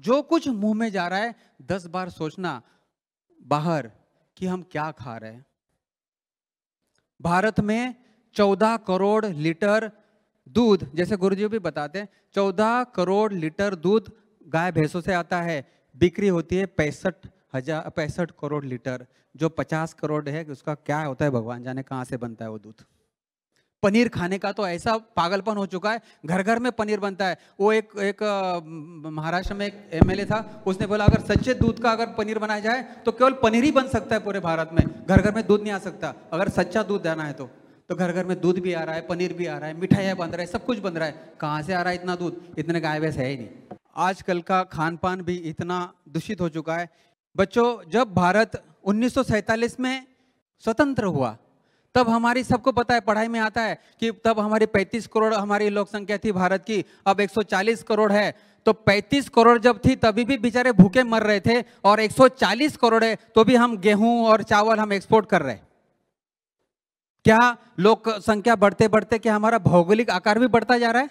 जो कुछ मुंह में जा रहा है 10 बार सोचना बाहर कि हम क्या खा रहे हैं। भारत में 14 करोड़ लीटर दूध, जैसे गुरुजी भी बताते हैं, 14 करोड़ लीटर दूध गाय भैंसों से आता है। बिक्री होती है 65 करोड़ लीटर। जो 50 करोड़ है उसका क्या होता है भगवान जाने, कहां से बनता है वो दूध। पनीर खाने का तो ऐसा पागलपन हो चुका है, घर घर में पनीर बनता है। वो एक महाराष्ट्र में एक एमएलए था, उसने बोला अगर सच्चे दूध का अगर पनीर बनाया जाए तो केवल पनीर ही बन सकता है पूरे भारत में, घर घर में दूध नहीं आ सकता। अगर सच्चा दूध देना है तो घर घर में दूध भी आ रहा है, पनीर भी आ रहा है, मिठाइयाँ बन रहा है, सब कुछ बन रहा है। कहाँ से आ रहा है इतना दूध? इतने गाय भैंस है ही नहीं। आजकल का खान पान भी इतना दूषित हो चुका है। बच्चों, जब भारत 1947 में स्वतंत्र हुआ तब हमारी, सबको पता है, पढ़ाई में आता है कि तब हमारी 35 करोड़ हमारी लोक संख्या थी भारत की, अब 140 करोड़ है। तो 35 करोड़ जब थी तभी भी बेचारे भूखे मर रहे थे, और 140 करोड़ है तो भी हम गेहूं और चावल हम एक्सपोर्ट कर रहे हैं। क्या लोक संख्या बढ़ते बढ़ते क्या हमारा भौगोलिक आकार भी बढ़ता जा रहा है?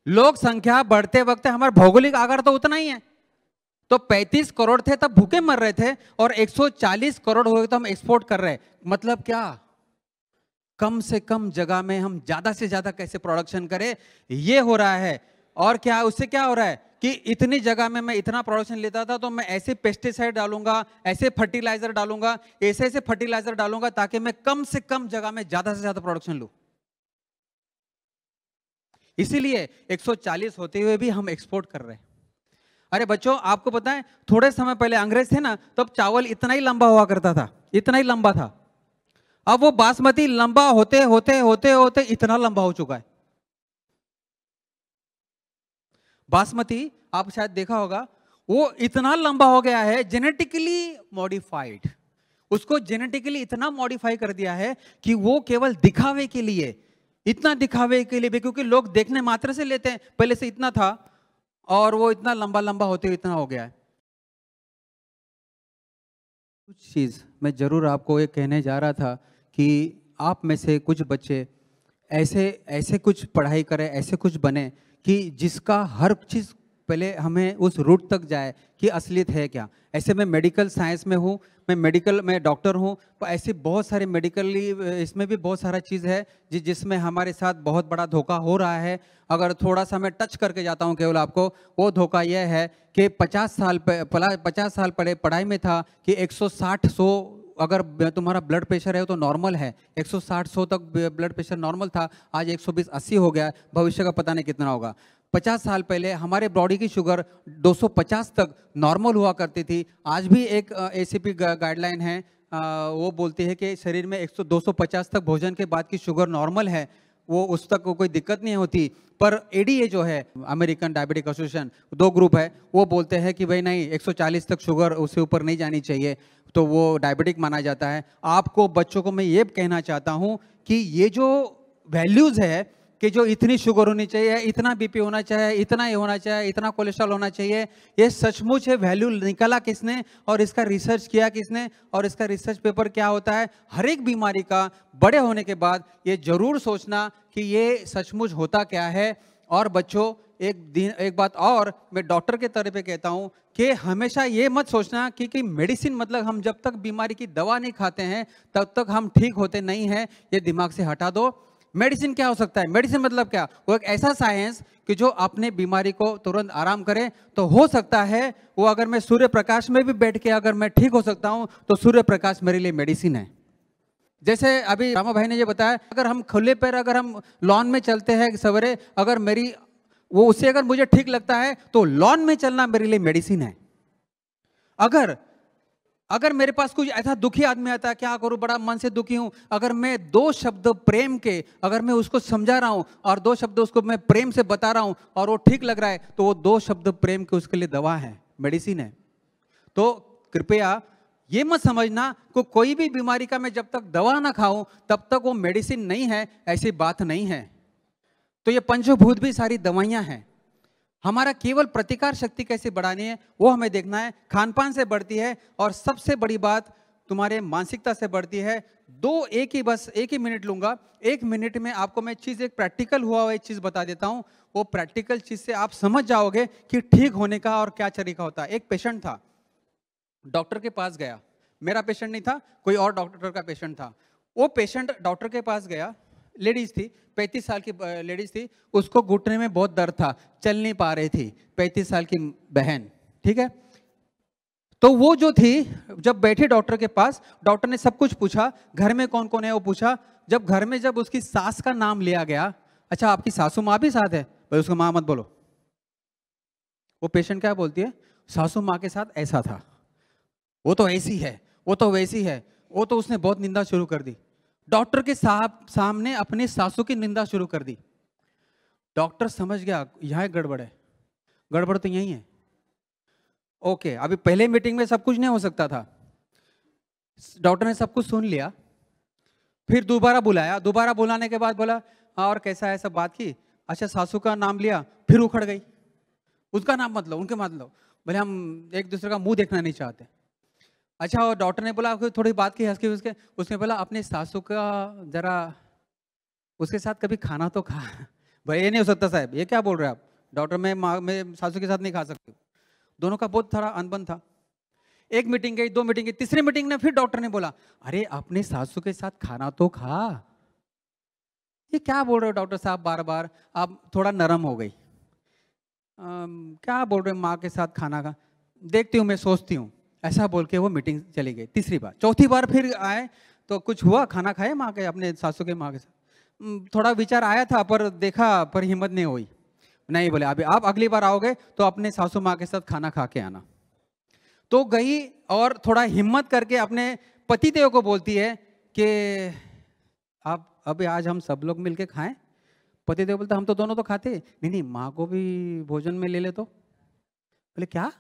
लोक संख्या बढ़ते वक्त हमारा भौगोलिक आकार तो उतना ही है। तो 35 करोड़ थे तब भूखे मर रहे थे, और 140 करोड़ हो गए तो हम एक्सपोर्ट कर रहे हैं। मतलब क्या? कम से कम जगह में हम ज्यादा से ज्यादा कैसे प्रोडक्शन करें, ये हो रहा है। और क्या उससे क्या हो रहा है कि इतनी जगह में मैं इतना प्रोडक्शन लेता था तो मैं ऐसे पेस्टिसाइड डालूंगा, ऐसे फर्टिलाइजर डालूंगा, ऐसे ऐसे फर्टिलाइजर डालूंगा ताकि मैं कम से कम जगह में ज्यादा से ज्यादा प्रोडक्शन लूं। इसीलिए 140 होते हुए भी हम एक्सपोर्ट कर रहे हैं। अरे बच्चों, आपको पता है थोड़े समय पहले अंग्रेज थे ना, तब चावल इतना ही लंबा हुआ करता था, इतना ही लंबा था। अब वो बासमती लंबा होते होते होते होते इतना लंबा हो चुका है। बासमती आप शायद देखा होगा, वो इतना लंबा हो गया है, जेनेटिकली मॉडिफाइड। उसको जेनेटिकली इतना मॉडिफाई कर दिया है कि वो केवल दिखावे के लिए, इतना दिखावे के लिए भी, क्योंकि लोग देखने मात्र से लेते हैं, पहले से इतना था और वो इतना लंबा लंबा होते हुए इतना हो गया है। कुछ चीज मैं जरूर आपको ये कहने जा रहा था कि आप में से कुछ बच्चे ऐसे ऐसे कुछ पढ़ाई करें, ऐसे कुछ बने कि जिसका हर चीज पहले हमें उस रूट तक जाए कि असलियत है क्या। ऐसे मैं मेडिकल साइंस में हूँ, मैं डॉक्टर हूँ, तो ऐसे बहुत सारे मेडिकली इसमें भी बहुत सारा चीज़ है जिसमें हमारे साथ बहुत बड़ा धोखा हो रहा है। अगर थोड़ा सा मैं टच करके जाता हूँ केवल आपको, वो धोखा यह है कि 50 साल पहले पढ़ाई में था कि 160-100 अगर तुम्हारा ब्लड प्रेशर है तो नॉर्मल है, 160-100 तक ब्लड प्रेशर नॉर्मल था। आज 120-80 हो गया, भविष्य का पता नहीं कितना होगा। 50 साल पहले हमारे बॉडी की शुगर 250 तक नॉर्मल हुआ करती थी। आज भी एक एसीपी गाइडलाइन है, वो बोलती है कि शरीर में 250 तक भोजन के बाद की शुगर नॉर्मल है, वो उस तक कोई दिक्कत नहीं होती। पर एडीए जो है, अमेरिकन डायबिटिक एसोसिएशन, 2 ग्रुप है, वो बोलते हैं कि भाई नहीं, 140 तक शुगर उससे ऊपर नहीं जानी चाहिए, तो वो डायबिटिक माना जाता है। आपको बच्चों को मैं ये कहना चाहता हूँ कि ये जो वैल्यूज है कि जो इतनी शुगर होनी चाहिए, इतना बीपी होना चाहिए, इतना ये होना चाहिए, इतना कोलेस्ट्रॉल होना चाहिए, ये सचमुच है वैल्यू निकाला किसने और इसका रिसर्च किया किसने, और इसका रिसर्च पेपर क्या होता है? हर एक बीमारी का बड़े होने के बाद ये जरूर सोचना कि ये सचमुच होता क्या है। और बच्चों, एक बात और मैं डॉक्टर के तरह पे कहता हूँ कि हमेशा ये मत सोचना कि मेडिसिन मतलब हम जब तक बीमारी की दवा नहीं खाते हैं तब तक हम ठीक होते नहीं हैं, ये दिमाग से हटा दो। मेडिसिन क्या हो सकता है? मेडिसिन मतलब क्या? वो एक ऐसा साइंस कि जो अपने बीमारी को तुरंत आराम करे। तो हो सकता है वो, अगर मैं सूर्य प्रकाश में भी बैठ के अगर मैं ठीक हो सकता हूं तो सूर्य प्रकाश मेरे लिए मेडिसिन है। जैसे अभी रामा भाई ने ये बताया, अगर हम खुले पैर अगर हम लॉन में चलते हैं सवेरे, अगर मेरी वो उससे अगर मुझे ठीक लगता है तो लॉन में चलना मेरे लिए मेडिसिन है। अगर मेरे पास कुछ ऐसा दुखी आदमी आता है, क्या करूं, बड़ा मन से दुखी हूं, अगर मैं 2 शब्द प्रेम के अगर मैं उसको समझा रहा हूं और 2 शब्द उसको मैं प्रेम से बता रहा हूं और वो ठीक लग रहा है, तो वो 2 शब्द प्रेम के उसके लिए दवा है, मेडिसिन है। तो कृपया ये मत समझना कि कोई भी बीमारी का मैं जब तक दवा ना खाऊं तब तक वो मेडिसिन नहीं है, ऐसी बात नहीं है। तो ये पंचभूत भी सारी दवाइयां हैं। हमारा केवल प्रतिकार शक्ति कैसे बढ़ानी है वो हमें देखना है, खान पान से बढ़ती है। और सबसे बड़ी बात तुम्हारे मानसिकता से बढ़ती है। एक ही मिनट लूंगा। 1 मिनट में आपको मैं चीज़ एक प्रैक्टिकल हुआ एक चीज़ बता देता हूँ। वो प्रैक्टिकल चीज़ से आप समझ जाओगे कि ठीक होने का और क्या तरीका होता है। एक पेशेंट था, डॉक्टर के पास गया। मेरा पेशेंट नहीं था, कोई और डॉक्टर का पेशेंट था। वो पेशेंट डॉक्टर के पास गया, लेडीज थी, 35 साल की लेडीज थी। उसको घुटने में बहुत दर्द था, चल नहीं पा रही थी, 35 साल की बहन, ठीक है। तो वो जो थी, जब बैठी डॉक्टर के पास, डॉक्टर ने सब कुछ पूछा, घर में कौन कौन है वो पूछा। जब घर में जब उसकी सास का नाम लिया गया, अच्छा आपकी सासू माँ भी साथ है, भाई उसको माँ मत बोलो। वो पेशेंट क्या बोलती है, सासू माँ के साथ ऐसा था, वो तो ऐसी है, वो तो वैसी है, वो तो उसने बहुत निंदा शुरू कर दी। डॉक्टर के सामने अपनी सासू की निंदा शुरू कर दी। डॉक्टर समझ गया यहाँ गड़बड़ है, गड़बड़ तो यही है। ओके, अभी पहले मीटिंग में सब कुछ नहीं हो सकता था। डॉक्टर ने सब कुछ सुन लिया, फिर दोबारा बुलाया। दोबारा बुलाने के बाद बोला हाँ और कैसा है, सब बात की। अच्छा सासू का नाम लिया, फिर उखड़ गई, उसका नाम मत लो, उनके मत लो, बोले हम एक दूसरे का मुंह देखना नहीं चाहते। अच्छा, और डॉक्टर ने बोला थोड़ी बात की हंस के उसके, उसने बोला अपने सासू का जरा उसके साथ कभी खाना तो खा। भाई ये नहीं हो सकता साहब, ये क्या बोल रहे हैं आप, डॉक्टर मैं सासू के साथ नहीं खा सकती। दोनों का बहुत सारा अनबन था। एक मीटिंग गई, 2 मीटिंग गई, तीसरी मीटिंग में फिर डॉक्टर ने बोला अरे अपने सासू के साथ खाना तो खा। ये क्या बोल रहे हो डॉक्टर साहब, बार बार। आप थोड़ा नरम हो गई। क्या बोल रहे हो, माँ के साथ खाना खा, देखती हूँ मैं, सोचती हूँ, ऐसा बोल के वो मीटिंग चली गई। तीसरी बार, चौथी बार फिर आए तो कुछ हुआ, खाना खाए माँ के, अपने सासू के माँ के साथ। थोड़ा विचार आया था पर देखा, पर हिम्मत नहीं हुई। नहीं, बोले अभी आप अगली बार आओगे तो अपने सासू माँ के साथ खाना खा के आना। तो गई और थोड़ा हिम्मत करके अपने पतिदेव को बोलती है कि आप अभी आज हम सब लोग मिलके खाएं। पतिदेव बोलता हम तो दोनों तो खाते, नहीं नहीं माँ को भी भोजन में ले ले। तो बोले क्या,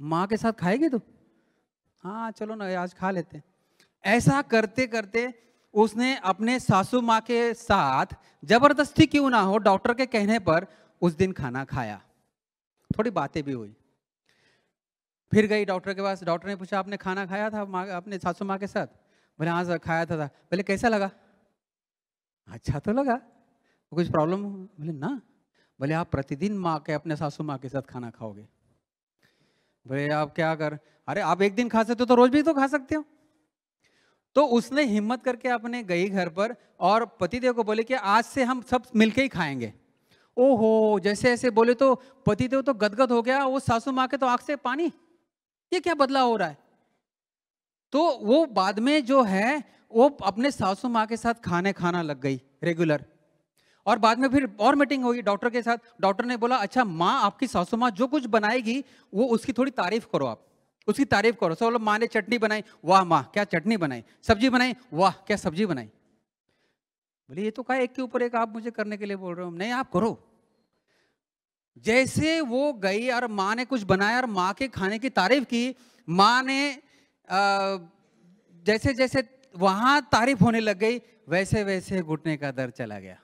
माँ के साथ खाएगी तू? हाँ चलो ना आज खा लेते। ऐसा करते करते उसने अपने सासू माँ के साथ जबरदस्ती क्यों ना हो, डॉक्टर के कहने पर उस दिन खाना खाया। थोड़ी बातें भी हुई। फिर गई डॉक्टर के पास। डॉक्टर ने पूछा आपने खाना खाया था माँ, अपने सासू माँ के साथ? बोले हाँ सर खाया था। बोले कैसा लगा? अच्छा तो लगा, कुछ प्रॉब्लम? बोले ना। बोले आप प्रतिदिन माँ के, अपने सासू माँ के साथ खाना खाओगे? बोले आप क्या कर, अरे आप एक दिन खा सकते हो तो रोज भी तो खा सकते हो। तो उसने हिम्मत करके अपने गई घर पर और पतिदेव को बोले कि आज से हम सब मिलके ही खाएंगे। ओहो, जैसे ऐसे बोले तो पतिदेव तो गदगद हो गया, वो सासू माँ के तो आंख से पानी, ये क्या बदलाव हो रहा है। तो वो बाद में जो है वो अपने सासू माँ के साथ खाना लग गई रेगुलर। और बाद में फिर और मीटिंग हुई डॉक्टर के साथ। डॉक्टर ने बोला अच्छा माँ, आपकी सासू माँ जो कुछ बनाएगी वो उसकी थोड़ी तारीफ करो, आप उसकी तारीफ करो। सब लोग, माँ ने चटनी बनाई, वाह माँ क्या चटनी बनाई, सब्जी बनाई, वाह क्या सब्जी बनाई। बोले ये तो क्या एक के ऊपर एक आप मुझे करने के लिए बोल रहे हो? नहीं आप करो। जैसे वो गई और माँ ने कुछ बनाया और माँ के खाने की तारीफ की, माँ ने जैसे जैसे वहां तारीफ होने लग गई, वैसे वैसे घुटने का दर्द चला गया।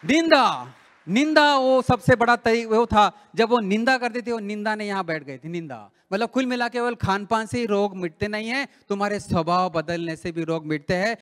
निंदा, निंदा वो सबसे बड़ा वो था। जब वो निंदा करती थी, वो निंदा ने यहाँ बैठ गई थी। निंदा मतलब कुल मिला के केवल खान पान से ही रोग मिटते नहीं है, तुम्हारे स्वभाव बदलने से भी रोग मिटते हैं।